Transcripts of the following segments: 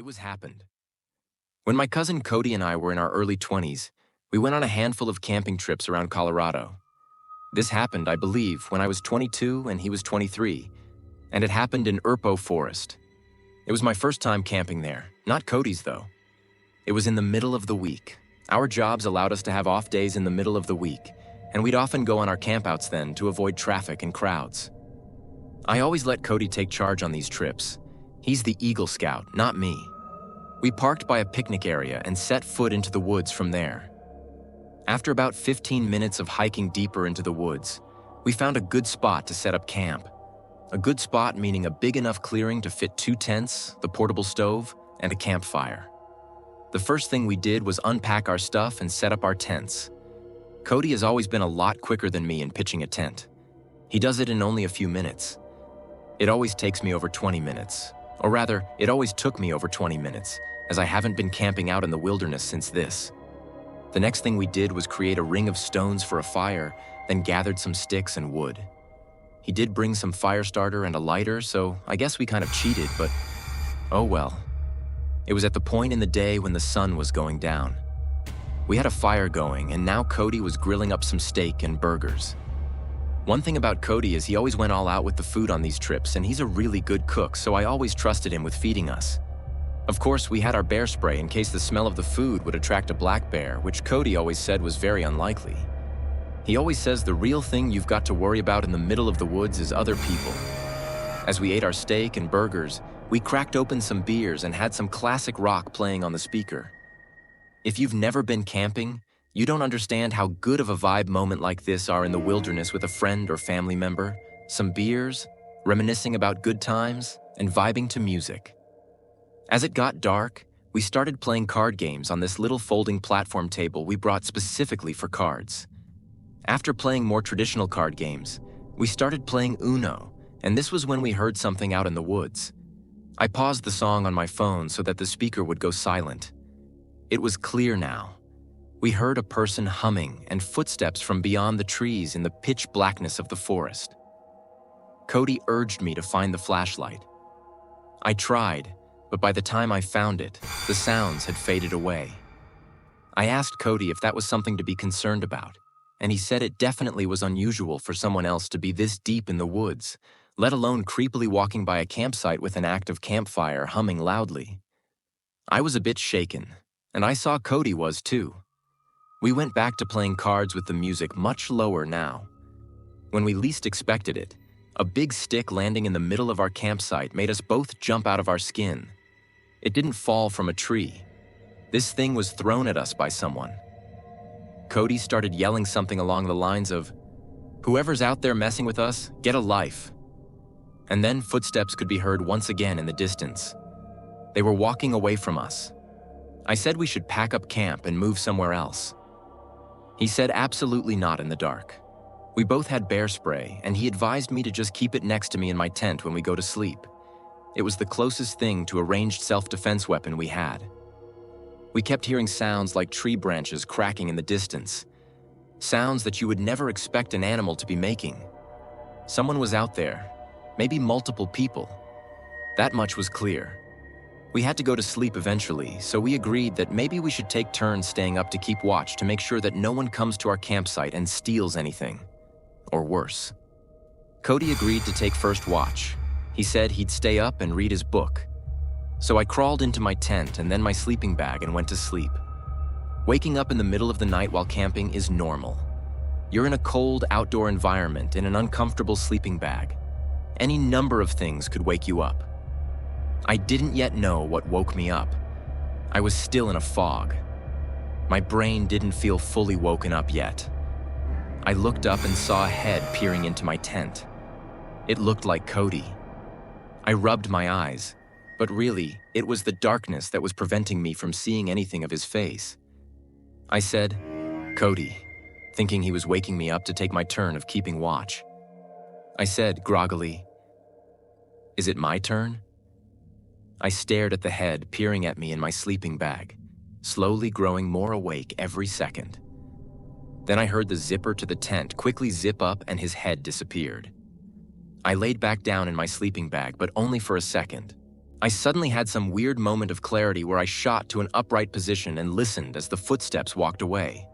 was happened. When my cousin Cody and I were in our early 20s, we went on a handful of camping trips around Colorado. This happened, I believe, when I was 22 and he was 23, and it happened in Urpo Forest. It was my first time camping there, not Cody's though. It was in the middle of the week. Our jobs allowed us to have off days in the middle of the week, and we'd often go on our campouts then to avoid traffic and crowds. I always let Cody take charge on these trips. He's the Eagle Scout, not me. We parked by a picnic area and set foot into the woods from there. After about 15 minutes of hiking deeper into the woods, we found a good spot to set up camp. A good spot meaning a big enough clearing to fit 2 tents, the portable stove, and a campfire. The first thing we did was unpack our stuff and set up our tents. Cody has always been a lot quicker than me in pitching a tent. He does it in only a few minutes. It always takes me over 20 minutes. Or rather, it always took me over 20 minutes, as I haven't been camping out in the wilderness since this. The next thing we did was create a ring of stones for a fire, then gathered some sticks and wood. He did bring some fire starter and a lighter, so I guess we kind of cheated, but oh well. It was at the point in the day when the sun was going down. We had a fire going, and now Cody was grilling up some steak and burgers. One thing about Cody is he always went all out with the food on these trips, and he's a really good cook, so I always trusted him with feeding us. Of course, we had our bear spray in case the smell of the food would attract a black bear, which Cody always said was very unlikely. He always says the real thing you've got to worry about in the middle of the woods is other people. As we ate our steak and burgers, we cracked open some beers and had some classic rock playing on the speaker. If you've never been camping, you don't understand how good of a vibe moment like this are in the wilderness with a friend or family member, some beers, reminiscing about good times, and vibing to music. As it got dark, we started playing card games on this little folding platform table we brought specifically for cards. After playing more traditional card games, we started playing Uno, and this was when we heard something out in the woods. I paused the song on my phone so that the speaker would go silent. It was clear now. We heard a person humming and footsteps from beyond the trees in the pitch blackness of the forest. Cody urged me to find the flashlight. I tried, but by the time I found it, the sounds had faded away. I asked Cody if that was something to be concerned about, and he said it definitely was unusual for someone else to be this deep in the woods, let alone creepily walking by a campsite with an active campfire humming loudly. I was a bit shaken, and I saw Cody was too. We went back to playing cards with the music much lower now. When we least expected it, a big stick landing in the middle of our campsite made us both jump out of our skin. It didn't fall from a tree. This thing was thrown at us by someone. Cody started yelling something along the lines of, "Whoever's out there messing with us, get a life." And then footsteps could be heard once again in the distance. They were walking away from us. I said we should pack up camp and move somewhere else. He said absolutely not in the dark. We both had bear spray, and he advised me to just keep it next to me in my tent when we go to sleep. It was the closest thing to a ranged self-defense weapon we had. We kept hearing sounds like tree branches cracking in the distance. Sounds that you would never expect an animal to be making. Someone was out there, maybe multiple people. That much was clear. We had to go to sleep eventually, so we agreed that maybe we should take turns staying up to keep watch to make sure that no one comes to our campsite and steals anything. Or worse. Cody agreed to take first watch. He said he'd stay up and read his book. So I crawled into my tent and then my sleeping bag and went to sleep. Waking up in the middle of the night while camping is normal. You're in a cold outdoor environment in an uncomfortable sleeping bag. Any number of things could wake you up. I didn't yet know what woke me up. I was still in a fog. My brain didn't feel fully woken up yet. I looked up and saw a head peering into my tent. It looked like Cody. I rubbed my eyes, but really, it was the darkness that was preventing me from seeing anything of his face. I said, "Cody," thinking he was waking me up to take my turn of keeping watch. I said groggily, "Is it my turn?" I stared at the head peering at me in my sleeping bag, slowly growing more awake every second. Then I heard the zipper to the tent quickly zip up and his head disappeared. I laid back down in my sleeping bag, but only for a second. I suddenly had some weird moment of clarity where I shot to an upright position and listened as the footsteps walked away.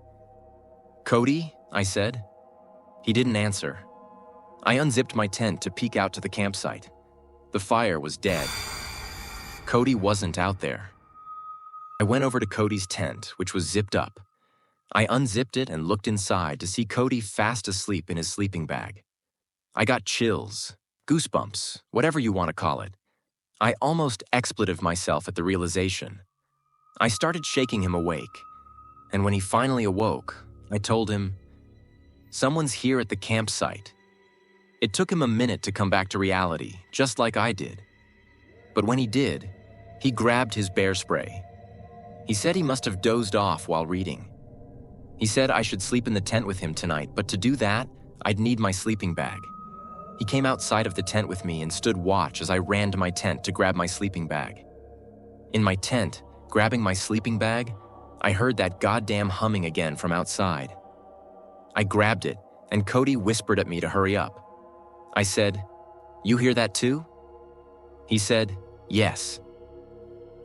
"Cody?" I said. He didn't answer. I unzipped my tent to peek out to the campsite. The fire was dead. Cody wasn't out there. I went over to Cody's tent, which was zipped up. I unzipped it and looked inside to see Cody fast asleep in his sleeping bag. I got chills, goosebumps, whatever you want to call it. I almost expletive myself at the realization. I started shaking him awake, and when he finally awoke, I told him, "Someone's here at the campsite." It took him a minute to come back to reality, just like I did. But when he did, he grabbed his bear spray. He said he must have dozed off while reading. He said I should sleep in the tent with him tonight, but to do that, I'd need my sleeping bag. He came outside of the tent with me and stood watch as I ran to my tent to grab my sleeping bag. In my tent, grabbing my sleeping bag, I heard that goddamn humming again from outside. I grabbed it, and Cody whispered at me to hurry up. I said, "You hear that too?" He said, "Yes."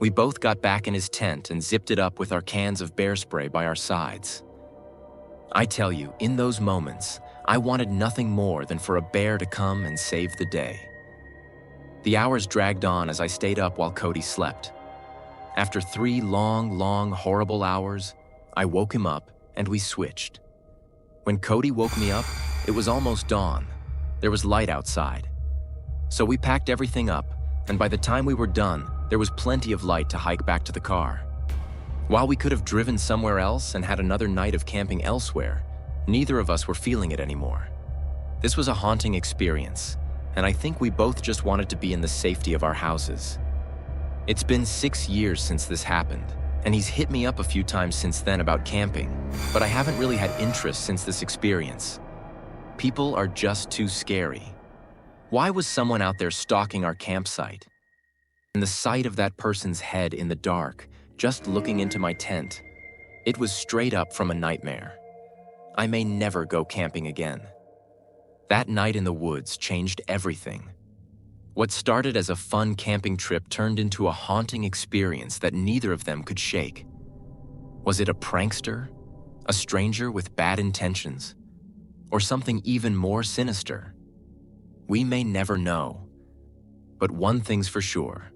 We both got back in his tent and zipped it up with our cans of bear spray by our sides. I tell you, in those moments, I wanted nothing more than for a bear to come and save the day. The hours dragged on as I stayed up while Cody slept. After 3 long, horrible hours, I woke him up and we switched. When Cody woke me up, it was almost dawn. There was light outside. So we packed everything up, and by the time we were done, there was plenty of light to hike back to the car. While we could have driven somewhere else and had another night of camping elsewhere, neither of us were feeling it anymore. This was a haunting experience, and I think we both just wanted to be in the safety of our houses. It's been 6 years since this happened, and he's hit me up a few times since then about camping, but I haven't really had interest since this experience. People are just too scary. Why was someone out there stalking our campsite? And the sight of that person's head in the dark, just looking into my tent, it was straight up from a nightmare. I may never go camping again. That night in the woods changed everything. What started as a fun camping trip turned into a haunting experience that neither of them could shake. Was it a prankster? A stranger with bad intentions? Or something even more sinister? We may never know. But one thing's for sure.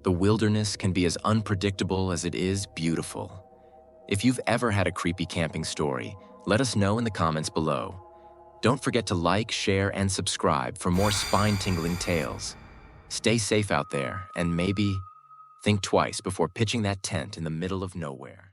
The wilderness can be as unpredictable as it is beautiful. If you've ever had a creepy camping story, let us know in the comments below. Don't forget to like, share, and subscribe for more spine-tingling tales. Stay safe out there, and maybe think twice before pitching that tent in the middle of nowhere.